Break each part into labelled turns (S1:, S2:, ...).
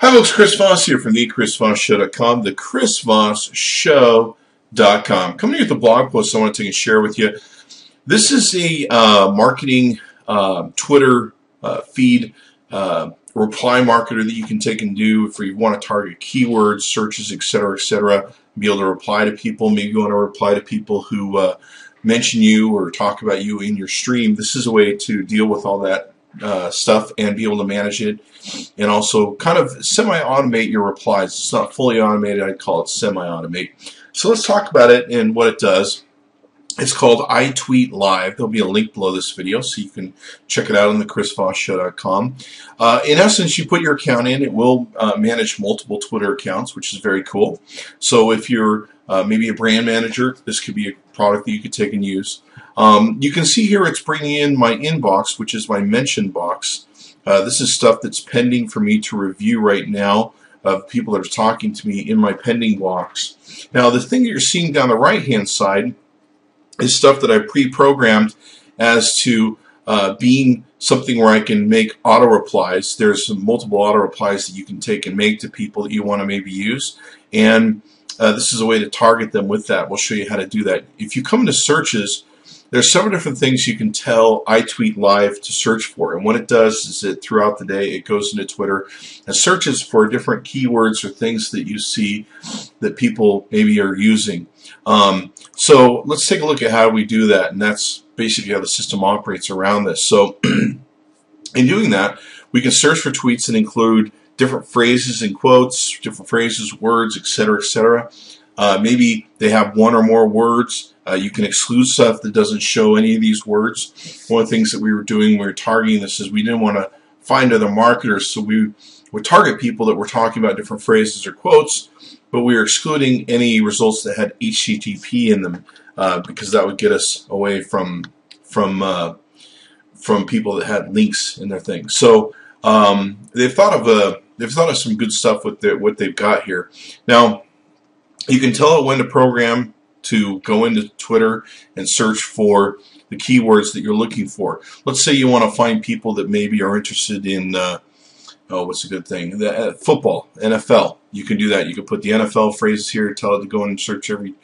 S1: Hi folks, Chris Voss here from the ChrisVossShow.com, the ChrisVossShow.com. Coming here with a blog post I want to take and share with you. This is a marketing Twitter feed reply marketer that you can take and do if you want to target keywords, searches, etc., be able to reply to people. Maybe you want to reply to people who mention you or talk about you in your stream. This is a way to deal with all that stuff and be able to manage it, and also kind of semi-automate your replies. It's not fully automated. I'd call it semi-automate. So let's talk about it and what it does. It's called ITweetLive. There'll be a link below this video so you can check it out on the ChrisVossShow.com. In essence, you put your account in. It will manage multiple Twitter accounts, which is very cool. So if you're maybe a brand manager, this could be a product that you could take and use. You can see here it's bringing in my inbox, which is my mention box. This is stuff that's pending for me to review right now of people that are talking to me in my pending box. Now, the thing that you're seeing down the right-hand side is stuff that I pre-programmed as to being something where I can make auto-replies. There's multiple auto-replies that you can take and make to people that you want to maybe use, and this is a way to target them with that. We'll show you how to do that. If you come into searches, there's several different things you can tell iTweetLive to search for, and what it does is that throughout the day it goes into Twitter and searches for different keywords or things that you see that people maybe are using. So let's take a look at how we do that, and that's basically how the system operates around this. So in doing that, we can search for tweets and include different phrases and quotes, different phrases, words, etc. Maybe they have one or more words. You can exclude stuff that doesn't show any of these words. One of the things that we were doing when we were targeting this is we didn't want to find other marketers, so we would target people that were talking about different phrases or quotes, but we were excluding any results that had HTTP in them because that would get us away from people that had links in their things. So they've thought of some good stuff with what they've got here. Now, you can tell it when to program to go into Twitter and search for the keywords that you're looking for. Let's say you want to find people that maybe are interested in, what's a good thing? Football, NFL. You can do that. You can put the NFL phrases here, tell it to go in and search every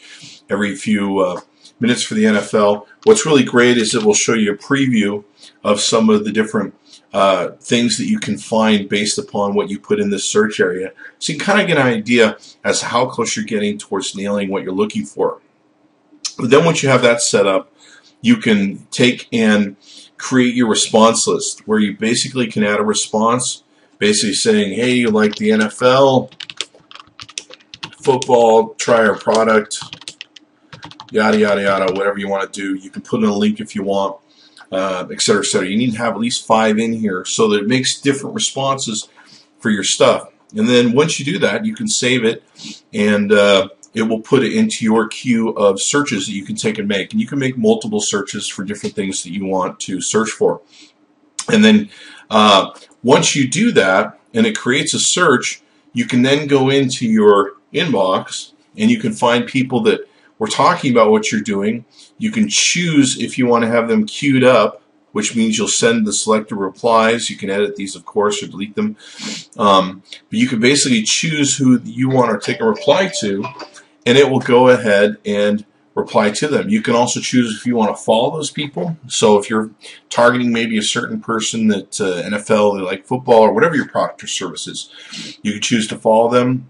S1: few minutes for the NFL. What's really great is it will show you a preview of some of the different things that you can find based upon what you put in this search area. So you can kind of get an idea as to how close you're getting towards nailing what you're looking for. But then once you have that set up, you can take and create your response list where you basically can add a response basically saying, hey, you like the NFL, football, try our product, yada, yada, yada, whatever you want to do. You can put in a link if you want. Etc., etc. You need to have at least 5 in here so that it makes different responses for your stuff. And then once you do that, you can save it, and it will put it into your queue of searches that you can take and make. And you can make multiple searches for different things that you want to search for. And then once you do that, and it creates a search, you can then go into your inbox, and you can find people that we're talking about what you're doing. You can choose if you want to have them queued up, which means you'll send the selected replies. You can edit these, of course, or delete them. But you can basically choose who you want to take a reply to, and it will go ahead and reply to them. You can also choose if you want to follow those people. So if you're targeting maybe a certain person that NFL, they like football, or whatever your product or service is, you can choose to follow them.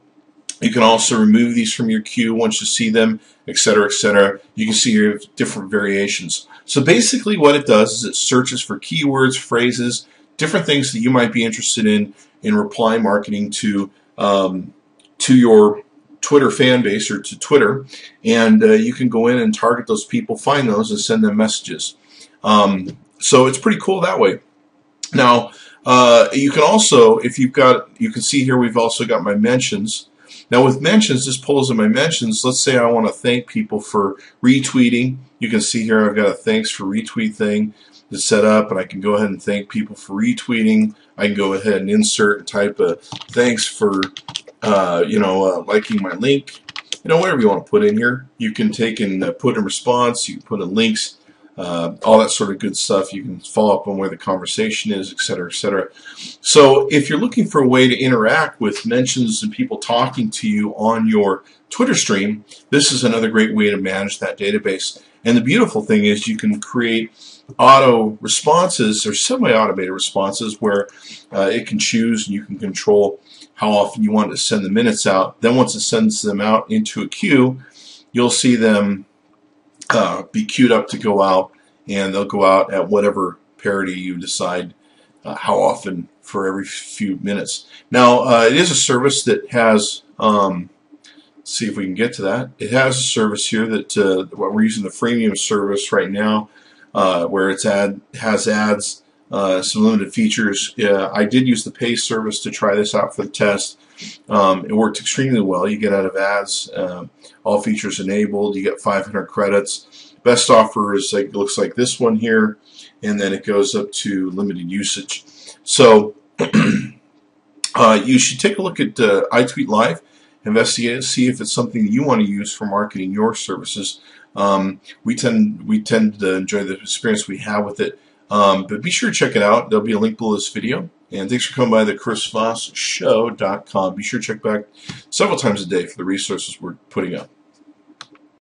S1: You can also remove these from your queue once you see them, etc., etc. You can see your different variations. So basically what it does is it searches for keywords, phrases, different things that you might be interested in reply marketing to your Twitter fan base or to Twitter, and you can go in and target those people, find those, and send them messages. So it's pretty cool that way. Now, you can also, if you've got, you can see here we've also got my mentions. Now with mentions, this pulls in my mentions. Let's say I want to thank people for retweeting. You can see here I've got a thanks for retweet thing that's set up, and I can go ahead and thank people for retweeting. I can go ahead and insert and type a thanks for liking my link. Whatever you want to put in here. You can take and put in response. You can put in links. all that sort of good stuff. You can follow up on where the conversation is, et cetera, et cetera. So if you're looking for a way to interact with mentions and people talking to you on your Twitter stream, this is another great way to manage that database. And the beautiful thing is you can create auto responses or semi-automated responses where it can choose and you can control how often you want to send the minutes out. Then once it sends them out into a queue, you'll see them be queued up to go out, and they'll go out at whatever parity you decide how often for every few minutes. Now, it is a service that has, let's see if we can get to that. It has a service here that we're using the freemium service right now, where it has ads, some limited features. I did use the pay service to try this out for the test. It worked extremely well. You get out of ads, all features enabled. You get 500 credits. Best offer is like, looks like this one here, and then it goes up to limited usage. So you should take a look at ITweetLive, investigate it, see if it's something you want to use for marketing your services. We tend to enjoy the experience we have with it. But be sure to check it out. There'll be a link below this video. And thanks for coming by the Chris Voss Show.com. Be sure to check back several times a day for the resources we're putting up.